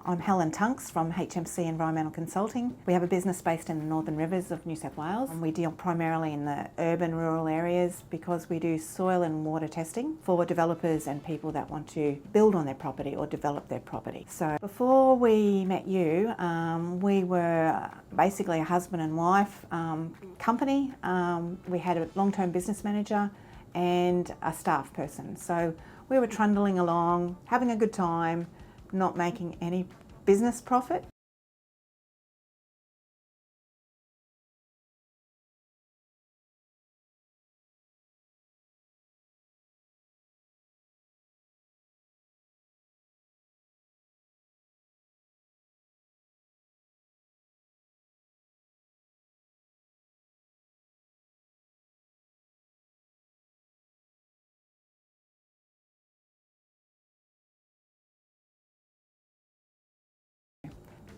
I'm Helen Tunks from HMC Environmental Consulting. We have a business based in the Northern Rivers of New South Wales. We deal primarily in the urban rural areas because we do soil and water testing for developers and people that want to build on their property or develop their property. So before we met you, we were basically a husband and wife company. We had a long-term business manager and a staff person. So we were trundling along, having a good time, not making any business profit.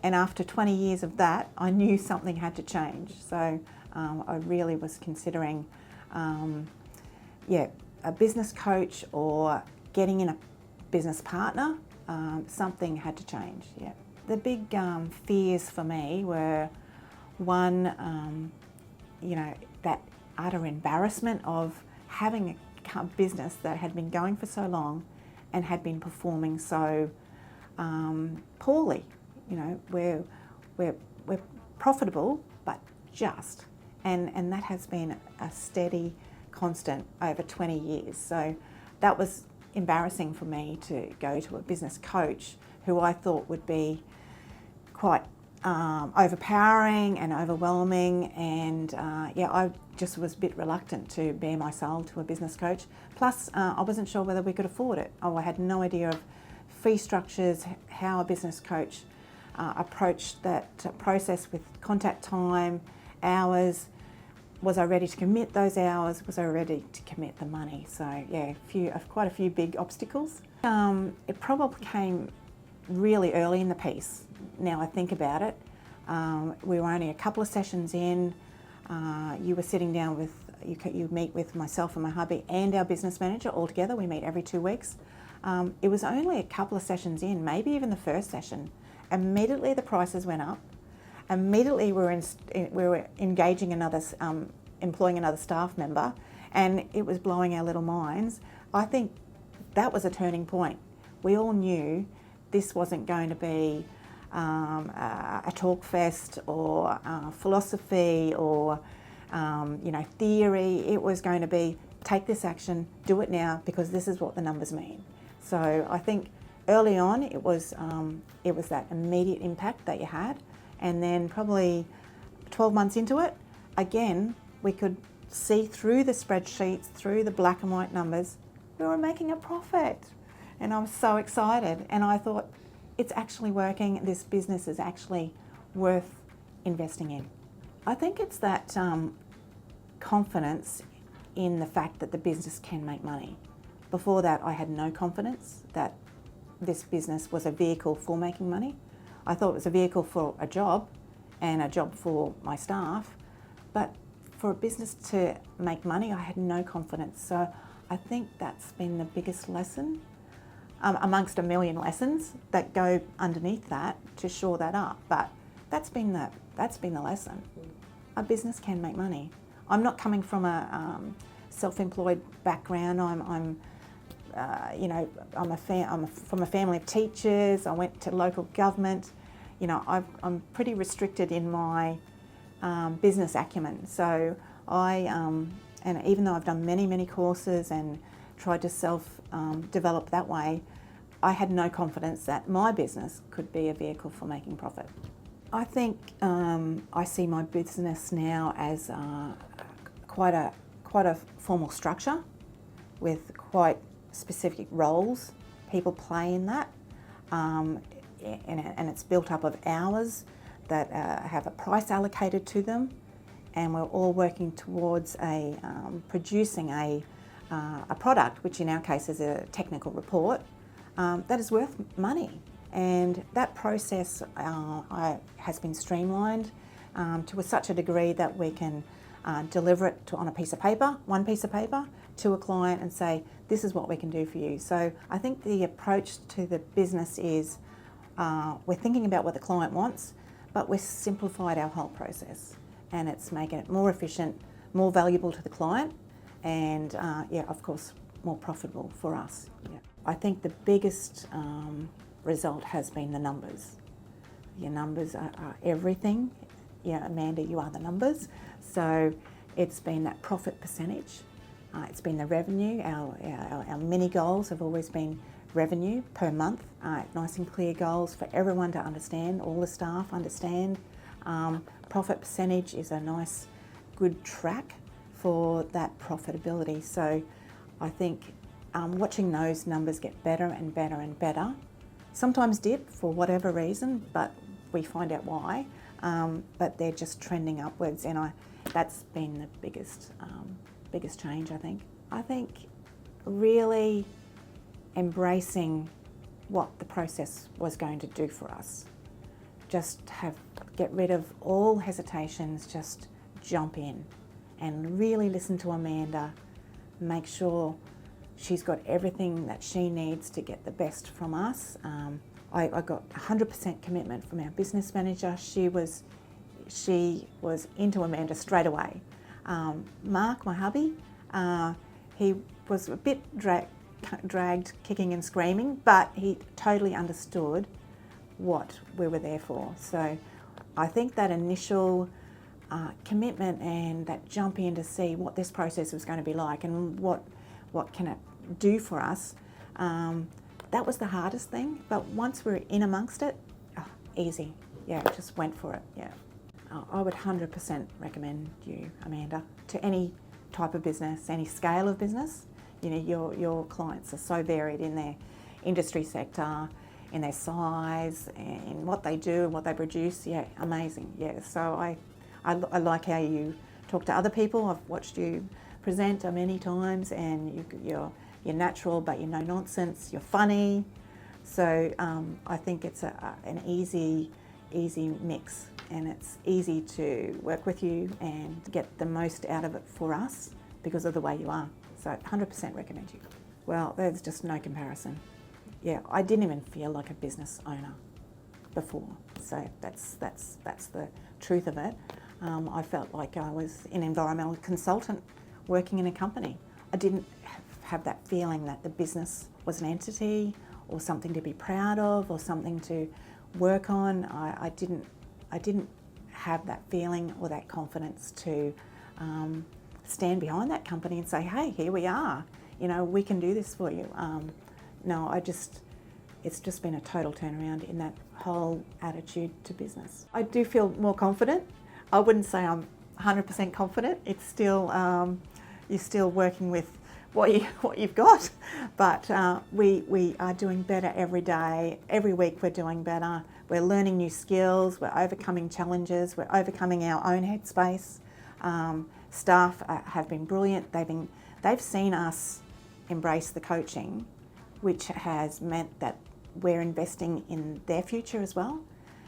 And after 20 years of that, I knew something had to change. So I really was considering, a business coach or getting in a business partner. Something had to change. Yeah. The big fears for me were one, that utter embarrassment of having a business that had been going for so long and had been performing so poorly. We're profitable, but just, and that has been a steady constant over 20 years. So that was embarrassing for me to go to a business coach who I thought would be quite overpowering and overwhelming, and I just was a bit reluctant to bare my soul to a business coach. Plus, I wasn't sure whether we could afford it. I had no idea of fee structures, how a business coach approached that process with contact time, hours. Was I ready to commit those hours? Was I ready to commit the money? So yeah, quite a few big obstacles. It probably came really early in the piece. Now I think about it, we were only a couple of sessions in. You were sitting down with, you meet with myself and my hubby and our business manager all together. We meet every 2 weeks. It was only a couple of sessions in, maybe even the first session. Immediately the prices went up. Immediately we were engaging employing another staff member, and it was blowing our little minds. I think that was a turning point. We all knew this wasn't going to be a talk fest or philosophy or theory. It was going to be, take this action, do it now, because this is what the numbers mean. So I think early on it was that immediate impact that you had, and then probably 12 months into it, again, we could see through the spreadsheets, through the black and white numbers, we were making a profit. And I was so excited, and I thought, it's actually working. This business is actually worth investing in. I think it's that confidence in the fact that the business can make money. Before that, I had no confidence that this business was a vehicle for making money. I thought it was a vehicle for a job and a job for my staff, but for a business to make money, I had no confidence. So I think that's been the biggest lesson, amongst a million lessons that go underneath that to shore that up. But that's been the lesson. A business can make money. I'm not coming from a self-employed background. I'm from a family of teachers. I went to local government. I'm pretty restricted in my business acumen. So and even though I've done many courses and tried to self-develop that way, I had no confidence that my business could be a vehicle for making profit. I think I see my business now as quite a formal structure with quite specific roles people play in that, and it's built up of hours that have a price allocated to them, and we're all working towards producing a product, which in our case is a technical report, that is worth money. And that process has been streamlined to such a degree that we can deliver it on one piece of paper, to a client and say, this is what we can do for you. So I think the approach to the business is We're thinking about what the client wants, but we've simplified our whole process, and it's making it more efficient, more valuable to the client, and of course, more profitable for us. Yeah. I think the biggest result has been the numbers. Your numbers are everything. Yeah, Amanda, you are the numbers. So it's been that profit percentage. It's been the revenue. Our mini goals have always been revenue per month. Nice and clear goals for everyone to understand, all the staff understand. Profit percentage is a nice, good track for that profitability. So I think watching those numbers get better and better and better, sometimes dip for whatever reason, but we find out why, but they're just trending upwards, and that's been the biggest change, I think. I think really embracing what the process was going to do for us. Just get rid of all hesitations, just jump in and really listen to Amanda, make sure she's got everything that she needs to get the best from us. I got 100% commitment from our business manager. She was into Amanda straight away. Mark, my hubby, he was a bit dragged kicking and screaming, but he totally understood what we were there for. So I think that initial commitment and that jump in to see what this process was going to be like and what can it do for us, that was the hardest thing. But once we were in amongst it, easy. Yeah, just went for it. Yeah. I would 100% recommend you, Amanda, to any type of business, any scale of business. You know, your clients are so varied in their industry sector, in their size, in what they do and what they produce. Yeah, amazing. Yeah, so I like how you talk to other people. I've watched you present many times, and you're natural, but you're no nonsense. You're funny. So I think it's an easy mix, and it's easy to work with you and get the most out of it for us because of the way you are. So 100% recommend you. Well, there's just no comparison. Yeah, I didn't even feel like a business owner before. So that's the truth of it. I felt like I was an environmental consultant working in a company. I didn't have that feeling that the business was an entity or something to be proud of or something to work on. I didn't have that feeling or that confidence to stand behind that company and say, hey, here we are, you know, we can do this for you. No, it's just been a total turnaround in that whole attitude to business. I do feel more confident. I wouldn't say I'm 100% confident. It's still, you're still working with what you've got, but we are doing better every day. Every week we're doing better. We're learning new skills. We're overcoming challenges. We're overcoming our own headspace. Staff have been brilliant. They've seen us embrace the coaching, which has meant that we're investing in their future as well.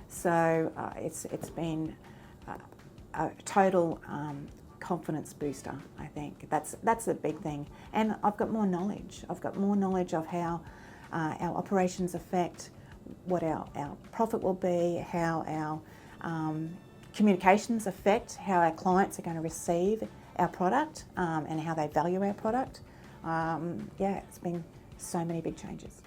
So it's been a total confidence booster, I think. That's the big thing. And I've got more knowledge. I've got more knowledge of how our operations affect what our profit will be, how our communications affect how our clients are going to receive our product and how they value our product. Yeah, it's been so many big changes.